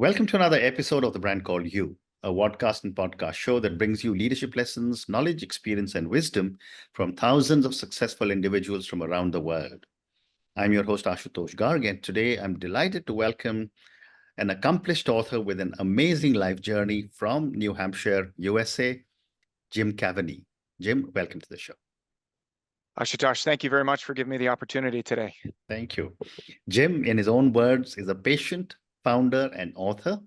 Welcome to another episode of The Brand Called You, a podcast and podcast show that brings you leadership lessons, knowledge, experience, and wisdom from thousands of successful individuals from around the world. I'm your host, Ashutosh Garg, and today I'm delighted to welcome an accomplished author with an amazing life journey from New Hampshire, USA, Jim Kaveney. Jim, welcome to the show. Ashutosh, thank you very much for giving me the opportunity today. Thank you. Jim, in his own words, is a patient, founder, and author.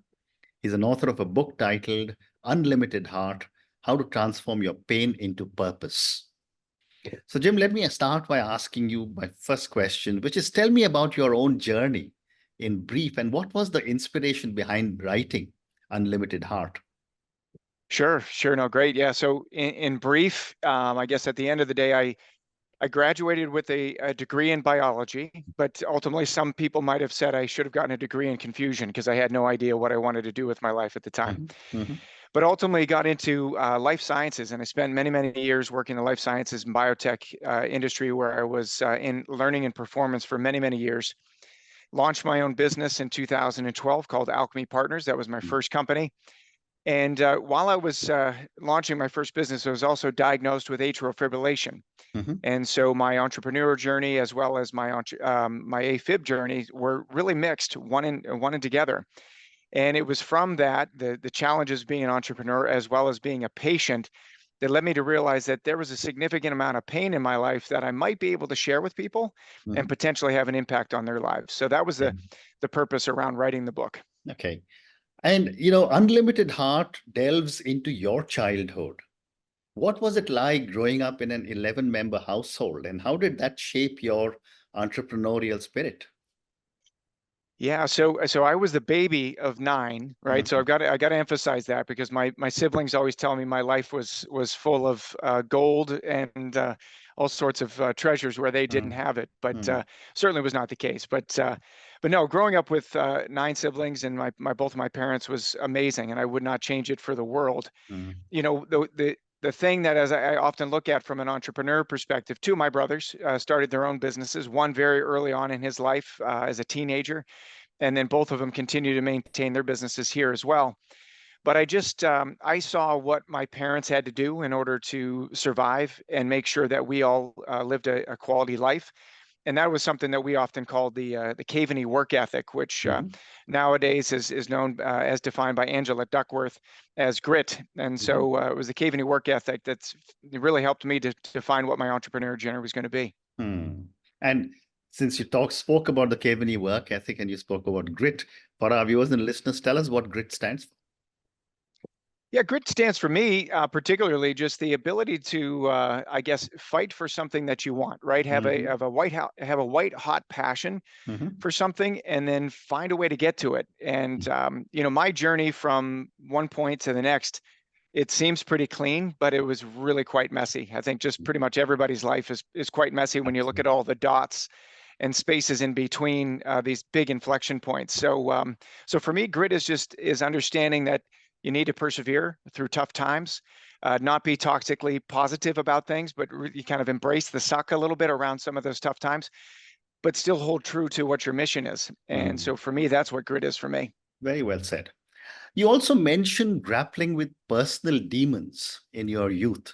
He's an author of a book titled Unlimited Heart, How to Transform Your Pain into Purpose. So, Jim, let me start by asking you my first question, which is tell me about your own journey in brief, and what was the inspiration behind writing Unlimited Heart? Sure. No, great. Yeah. So in brief, I guess at the end of the day, I graduated with a degree in biology, but ultimately some people might have said I should have gotten a degree in confusion because I had no idea what I wanted to do with my life at the time. Mm-hmm. But ultimately got into life sciences, and I spent many years working in the life sciences and biotech industry, where I was in learning and performance for many years. Launched my own business in 2012 called Alchemy Partners. That was my first company. And while I was launching my first business, I was also diagnosed with atrial fibrillation. Mm-hmm. And so my entrepreneurial journey, as well as my AFib journey, were really mixed, one and together. And it was from that, the challenges being an entrepreneur, as well as being a patient, that led me to realize that there was a significant amount of pain in my life that I might be able to share with people and potentially have an impact on their lives. So that was the purpose around writing the book. Okay. And, Unlimited Heart delves into your childhood. What was it like growing up in an 11-member household, and how did that shape your entrepreneurial spirit? Yeah, so I was the baby of 9, right? So I got to emphasize that, because my siblings always tell me my life was full of gold and all sorts of treasures where they didn't have it, but certainly was not the case. But no, growing up with 9 siblings and both of my parents was amazing, and I would not change it for the world. You know, the thing that, as I often look at from an entrepreneur perspective, 2 of my brothers started their own businesses, one very early on in his life as a teenager, and then both of them continue to maintain their businesses here as well. But I just, I saw what my parents had to do in order to survive and make sure that we all lived a quality life. And that was something that we often called the Kaveney work ethic, which nowadays is known as defined by Angela Duckworth as grit. And so it was the Kaveney work ethic that's really helped me to define what my entrepreneur journey was going to be. And since you spoke about the Kaveney work ethic and you spoke about grit, for our viewers and listeners, tell us what grit stands for. Yeah, grit stands for me, particularly just the ability to, I guess, fight for something that you want, right? Have a white hot passion for something, and then find a way to get to it. And my journey from one point to the next, it seems pretty clean, but it was really quite messy. I think just pretty much everybody's life is quite messy when you look at all the dots and spaces in between these big inflection points. So for me, grit is understanding that you need to persevere through tough times, not be toxically positive about things, but really kind of embrace the suck a little bit around some of those tough times, but still hold true to what your mission is. And so for me, that's what grit is for me. Very well said. You also mentioned grappling with personal demons in your youth.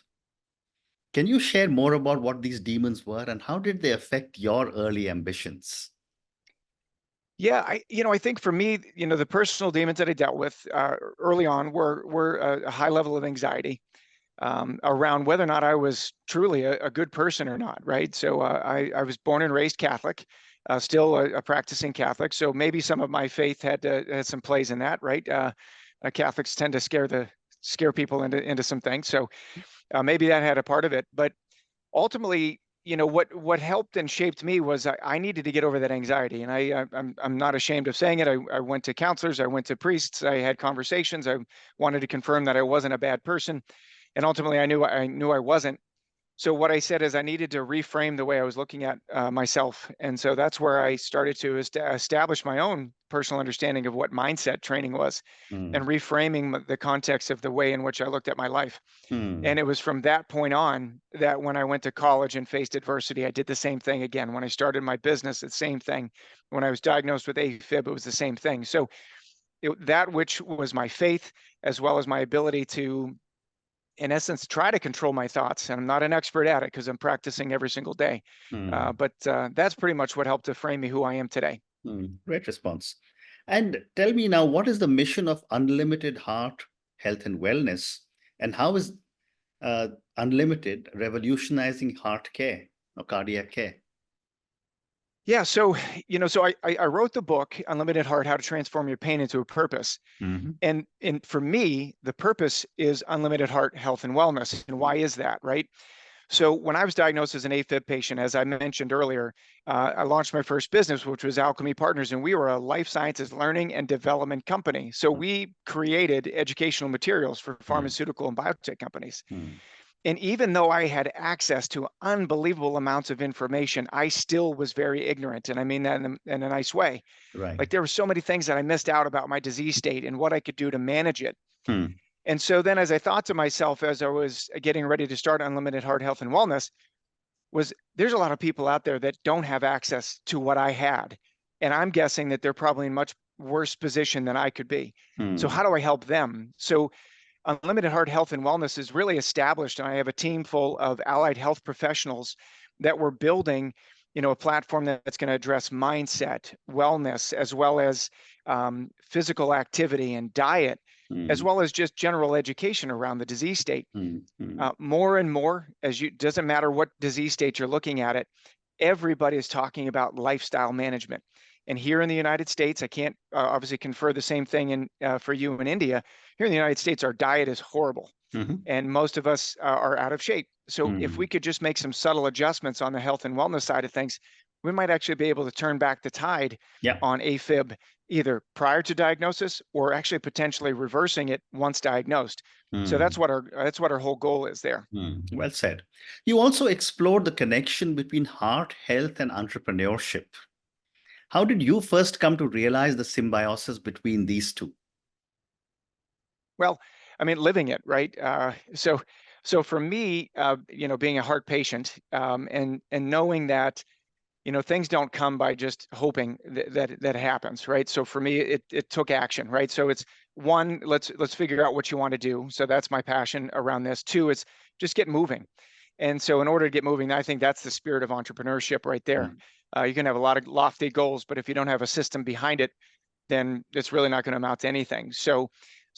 Can you share more about what these demons were and how did they affect your early ambitions? Yeah, I think for me, the personal demons that I dealt with early on were a high level of anxiety around whether or not I was truly a good person or not, right? So I was born and raised Catholic, still a practicing Catholic. So maybe some of my faith had some plays in that, right? Catholics tend to scare people into some things, so maybe that had a part of it. But ultimately, what helped and shaped me was I needed to get over that anxiety, and I'm not ashamed of saying it. I went to counselors, I went to priests, I had conversations. I wanted to confirm that I wasn't a bad person, and ultimately I knew I wasn't. So what I said is I needed to reframe the way I was looking at myself, and so that's where I started to establish my own personal understanding of what mindset training was, and reframing the context of the way in which I looked at my life. And it was from that point on that when I went to college and faced adversity, I did the same thing again. When I started my business, the same thing. When I was diagnosed with AFib, it was the same thing. So that which was my faith, as well as my ability to, in essence, try to control my thoughts. And I'm not an expert at it because I'm practicing every single day. But that's pretty much what helped to frame me who I am today. Great response. And tell me now, what is the mission of Unlimited Heart, Health and Wellness? And how is Unlimited revolutionizing heart care or cardiac care? Yeah, so I wrote the book Unlimited Heart: How to Transform Your Pain into a Purpose. And for me, the purpose is unlimited heart, health, and wellness. And why is that, right? So when I was diagnosed as an AFib patient, as I mentioned earlier, I launched my first business, which was Alchemy Partners, and we were a life sciences learning and development company. So we created educational materials for pharmaceutical and biotech companies. And even though I had access to unbelievable amounts of information, I still was very ignorant. And I mean that in a nice way. Right. Like there were so many things that I missed out about my disease state and what I could do to manage it. And so then as I thought to myself, as I was getting ready to start Unlimited Heart, Health, and Wellness, was there's a lot of people out there that don't have access to what I had. And I'm guessing that they're probably in much worse position than I could be. So how do I help them? So Unlimited Heart, Health, and Wellness is really established, and I have a team full of allied health professionals that we're building, a platform that's going to address mindset, wellness, as well as physical activity and diet, as well as just general education around the disease state. More and more, doesn't matter what disease state you're looking at it, everybody is talking about lifestyle management. And here in the United States, I can't obviously confer the same thing for you in India. Here in the United States, our diet is horrible, and most of us are out of shape. So if we could just make some subtle adjustments on the health and wellness side of things, we might actually be able to turn back the tide on AFib, either prior to diagnosis or actually potentially reversing it once diagnosed. So that's what our whole goal is there. Well said. You also explored the connection between heart health and entrepreneurship. How did you first come to realize the symbiosis between these two? Well, I mean, living it, right? So for me, being a heart patient, and knowing that, things don't come by just hoping that happens, right? So for me, it took action, right? So it's one, let's figure out what you want to do. So that's my passion around this. Two, it's just get moving. And so in order to get moving, I think that's the spirit of entrepreneurship right there. You can have a lot of lofty goals, but if you don't have a system behind it, then it's really not going to amount to anything. So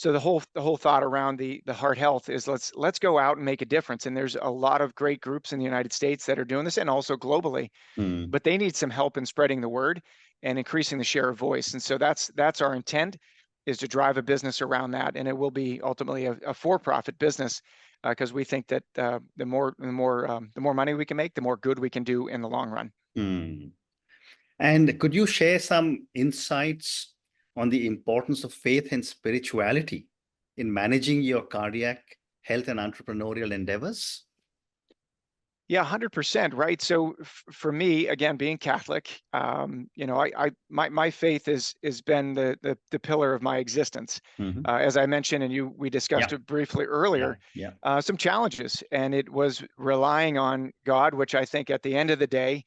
the whole thought around the heart health is let's go out and make a difference. And there's a lot of great groups in the United States that are doing this, and also globally, but they need some help in spreading the word and increasing the share of voice. And so that's our intent, is to drive a business around that, and it will be ultimately a for-profit business, because we think that the more money we can make, the more good we can do in the long run. And could you share some insights on the importance of faith and spirituality in managing your cardiac health and entrepreneurial endeavors? Yeah, 100%, right? So for me, again, being Catholic, my faith has been the pillar of my existence. As I mentioned, and we discussed it briefly earlier, some challenges, and it was relying on God, which I think at the end of the day,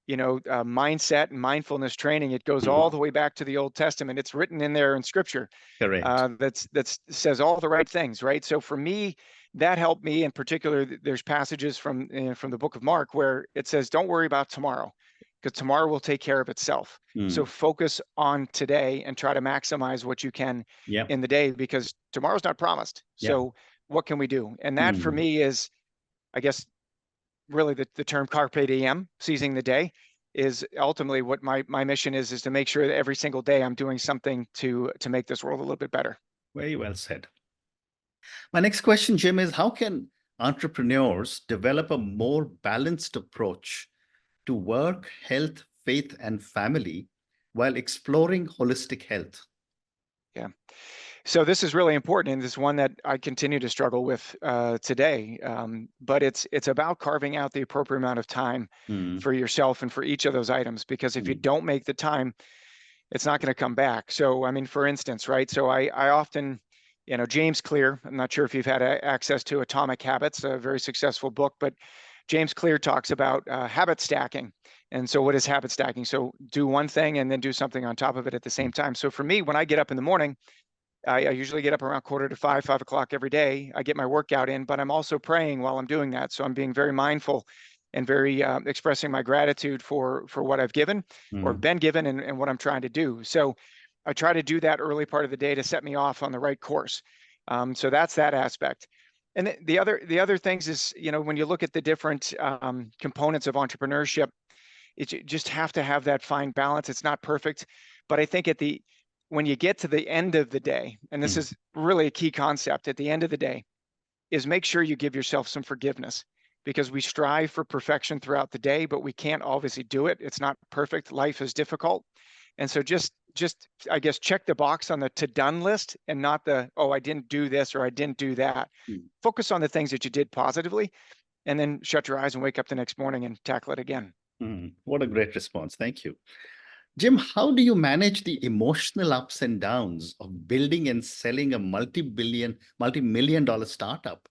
mindset and mindfulness training, it goes all the way back to the Old Testament. It's written in there in Scripture. Correct. That says all the right things, right? So for me, that helped me. In particular, there's passages from the book of Mark where it says, "Don't worry about tomorrow, because tomorrow will take care of itself." So focus on today and try to maximize what you can in the day, because tomorrow's not promised. So what can we do? And that for me is, I guess, really the term carpe diem, seizing the day, is ultimately what my mission is to make sure that every single day I'm doing something to make this world a little bit better. Very well said. My next question, Jim, is how can entrepreneurs develop a more balanced approach to work, health, faith, and family while exploring holistic health? Yeah. So this is really important, and this is one that I continue to struggle with today. But it's about carving out the appropriate amount of time for yourself and for each of those items, because if you don't make the time, it's not going to come back. So, I mean, for instance, right? So I often, James Clear, I'm not sure if you've had access to Atomic Habits, a very successful book, but James Clear talks about habit stacking. And so what is habit stacking? So do one thing and then do something on top of it at the same time. So for me, when I get up in the morning, I usually get up around 4:45, 5 o'clock every day. I get my workout in, but I'm also praying while I'm doing that. So I'm being very mindful and very expressing my gratitude for what I've given or been given and what I'm trying to do. So I try to do that early part of the day to set me off on the right course. So that's that aspect. And the other things is, when you look at the different components of entrepreneurship, you just have to have that fine balance. It's not perfect, but I think when you get to the end of the day, and this is really a key concept at the end of the day, is make sure you give yourself some forgiveness, because we strive for perfection throughout the day, but we can't obviously do it. It's not perfect. Life is difficult. And so just I guess check the box on the to done list and not the, oh, I didn't do this or I didn't do that. Focus on the things that you did positively, and then shut your eyes and wake up the next morning and tackle it again. What a great response. Thank you. Jim, how do you manage the emotional ups and downs of building and selling a multi-million dollar startup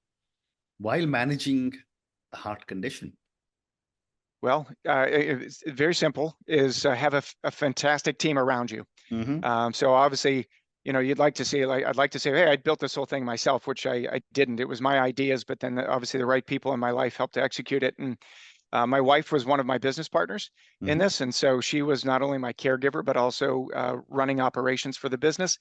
while managing a heart condition? Well, it's very simple, is have a fantastic team around you. So obviously, you'd like to see, I'd like to say, hey, I built this whole thing myself, which I didn't. It was my ideas, but then obviously the right people in my life helped to execute it. And my wife was one of my business partners in this. And so she was not only my caregiver, but also running operations for the business,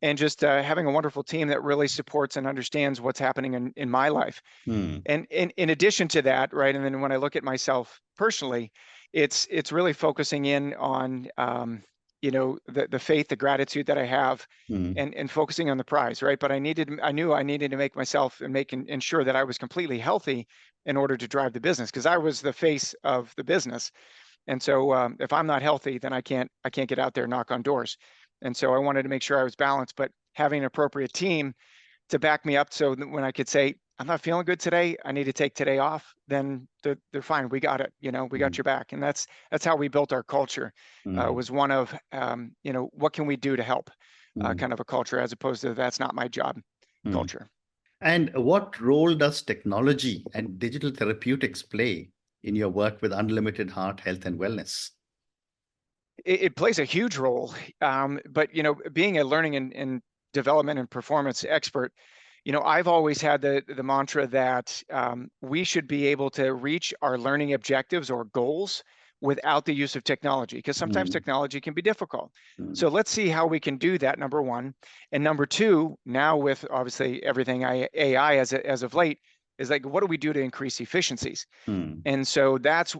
and just having a wonderful team that really supports and understands what's happening in my life. And in addition to that, right, and then when I look at myself personally, it's really focusing in on the faith, the gratitude that I have, and focusing on the prize, right? But I knew I needed to make myself and ensure that I was completely healthy in order to drive the business, because I was the face of the business. And so if I'm not healthy, then I can't get out there and knock on doors. And so I wanted to make sure I was balanced, but having an appropriate team to back me up, so that when I could say, I'm not feeling good today, I need to take today off, then they're fine. We got it. We got your back. And that's how we built our culture. Was one of, what can we do to help, kind of a culture, as opposed to that's not my job culture. And what role does technology and digital therapeutics play in your work with Unlimited Heart Health and Wellness? It plays a huge role. But, being a learning and development and performance expert, I've always had the mantra that we should be able to reach our learning objectives or goals without the use of technology, because sometimes technology can be difficult. So let's see how we can do that, number one. And number two, now with obviously everything AI as of late, is like, what do we do to increase efficiencies? And so that's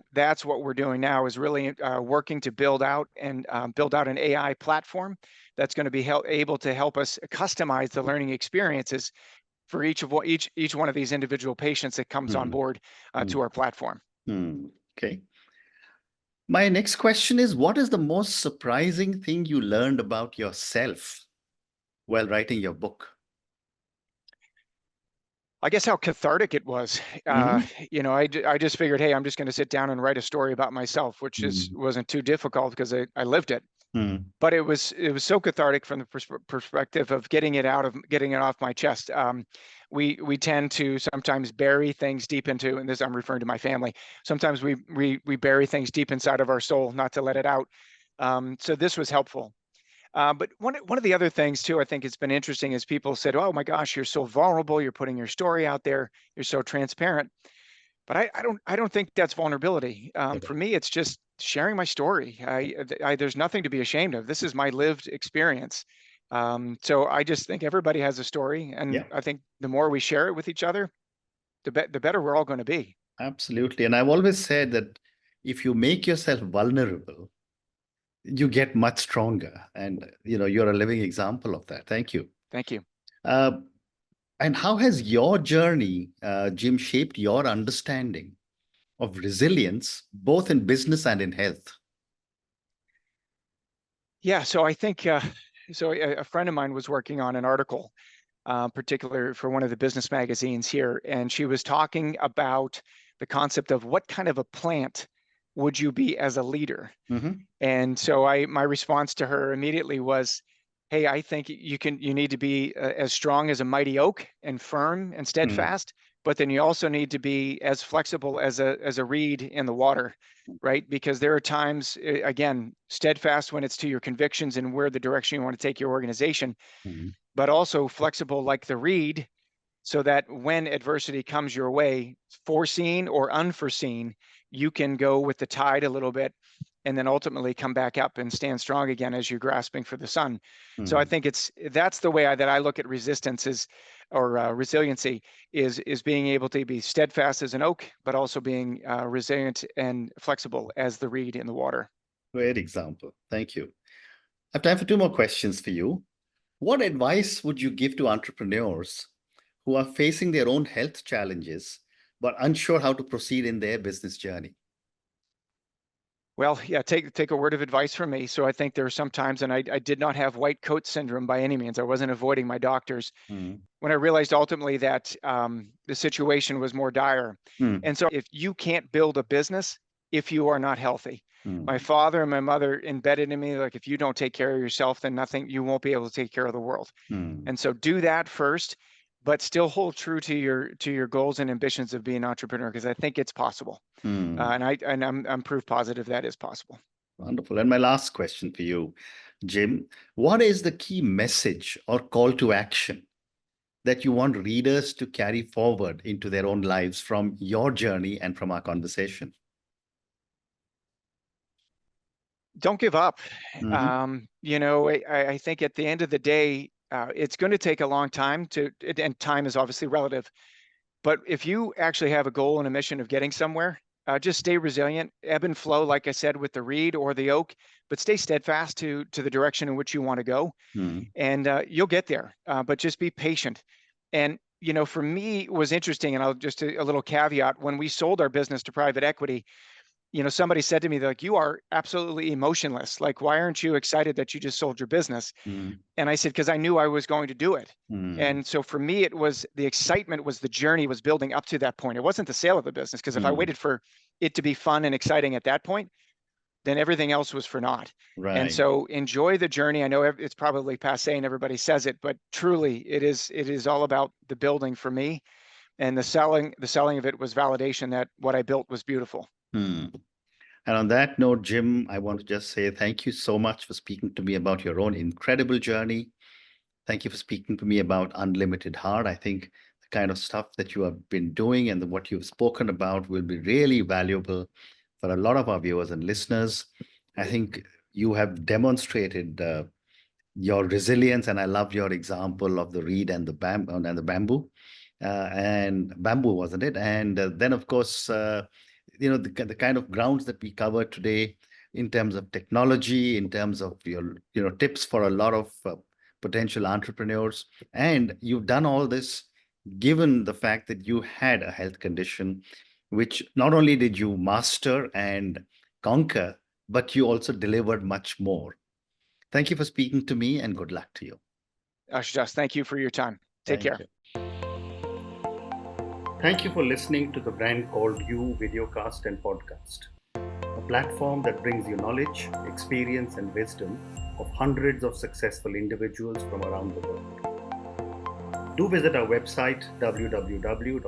what we're doing now, is really working to build out an AI platform that's going to be able to help us customize the learning experiences for each one of these individual patients that comes on board to our platform. Okay. My next question is, what is the most surprising thing you learned about yourself while writing your book? I guess how cathartic it was. I just figured, hey, I'm just going to sit down and write a story about myself, which wasn't too difficult because I lived it. But it was so cathartic from the perspective of getting it off my chest. We tend to sometimes bury things deep into, and this I'm referring to my family. Sometimes we bury things deep inside of our soul, not to let it out. So this was helpful. But one of the other things too, I think it's been interesting, is people said, "Oh my gosh, you're so vulnerable. You're putting your story out there. You're so transparent." But I don't think that's vulnerability. For me, it's just sharing my story. There's nothing to be ashamed of. This is my lived experience. So I just think everybody has a story, and I think the more we share it with each other, the better we're all going to be. Absolutely. And I've always said that if you make yourself vulnerable, you get much stronger. And, you're a living example of that. Thank you. Thank you. And how has your journey, Jim, shaped your understanding of resilience, both in business and in health? Yeah, so I think, so a friend of mine was working on an article, particular for one of the business magazines here, and she was talking about the concept of what kind of a plant would you be as a leader? And so my response to her immediately was, hey, I think you need to be as strong as a mighty oak and firm and steadfast, but then you also need to be as flexible as a reed in the water, right? Because there are times, again, steadfast when it's to your convictions and where the direction you want to take your organization, but also flexible like the reed, so that when adversity comes your way, foreseen or unforeseen, you can go with the tide a little bit and then ultimately come back up and stand strong again as you're grasping for the sun. So I think that's the way that I look at resistance or resiliency is being able to be steadfast as an oak, but also being resilient and flexible as the reed in the water. Great example. Thank you. I have time for 2 more questions for you. What advice would you give to entrepreneurs who are facing their own health challenges but unsure how to proceed in their business journey? Well, yeah, take a word of advice from me. So I think there are some times, and I did not have white coat syndrome by any means. I wasn't avoiding my doctors. When I realized ultimately that the situation was more dire. And so if you can't build a business if you are not healthy, my father and my mother embedded in me, like, if you don't take care of yourself, then you won't be able to take care of the world. And so do that first, but still hold true to your goals and ambitions of being an entrepreneur, because I think it's possible. And I'm proof positive that is possible. Wonderful. And my last question for you, Jim, what is the key message or call to action that you want readers to carry forward into their own lives from your journey and from our conversation? Don't give up. I think at the end of the day, it's going to take a long time and time is obviously relative. But if you actually have a goal and a mission of getting somewhere, just stay resilient, ebb and flow, like I said, with the reed or the oak, but stay steadfast to the direction in which you want to go, and you'll get there. But just be patient. And for me, it was interesting, and I'll just a little caveat: when we sold our business to private equity, somebody said to me, like, "You are absolutely emotionless. Like, why aren't you excited that you just sold your business?" And I said, "Because I knew I was going to do it." And so for me, it was the excitement, was the journey was building up to that point. It wasn't the sale of the business, because if I waited for it to be fun and exciting at that point, then everything else was for naught. And so enjoy the journey. I know it's probably passé and everybody says it, but truly it is all about the building for me. And the selling of it was validation that what I built was beautiful. And on that note, Jim, I want to just say thank you so much for speaking to me about your own incredible journey. Thank you for speaking to me about Unlimited Heart. I think the kind of stuff that you have been doing and what you've spoken about will be really valuable for a lot of our viewers and listeners. I think you have demonstrated your resilience, and I love your example of the reed and the bamboo, and bamboo, wasn't it? And then, of course, the kind of grounds that we covered today in terms of technology, in terms of your tips for a lot of potential entrepreneurs. And you've done all this given the fact that you had a health condition, which not only did you master and conquer, but you also delivered much more. Thank you for speaking to me, and good luck to you. Ashutosh, thank you for your time. Take care. Thank you for listening to the Brand Called You videocast and podcast, a platform that brings you knowledge, experience, and wisdom of hundreds of successful individuals from around the world. Do visit our website www.tbcy.in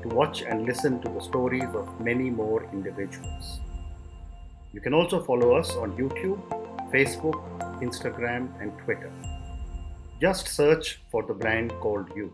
to watch and listen to the stories of many more individuals. You can also follow us on YouTube, Facebook, Instagram, and Twitter. Just search for the Brand Called You.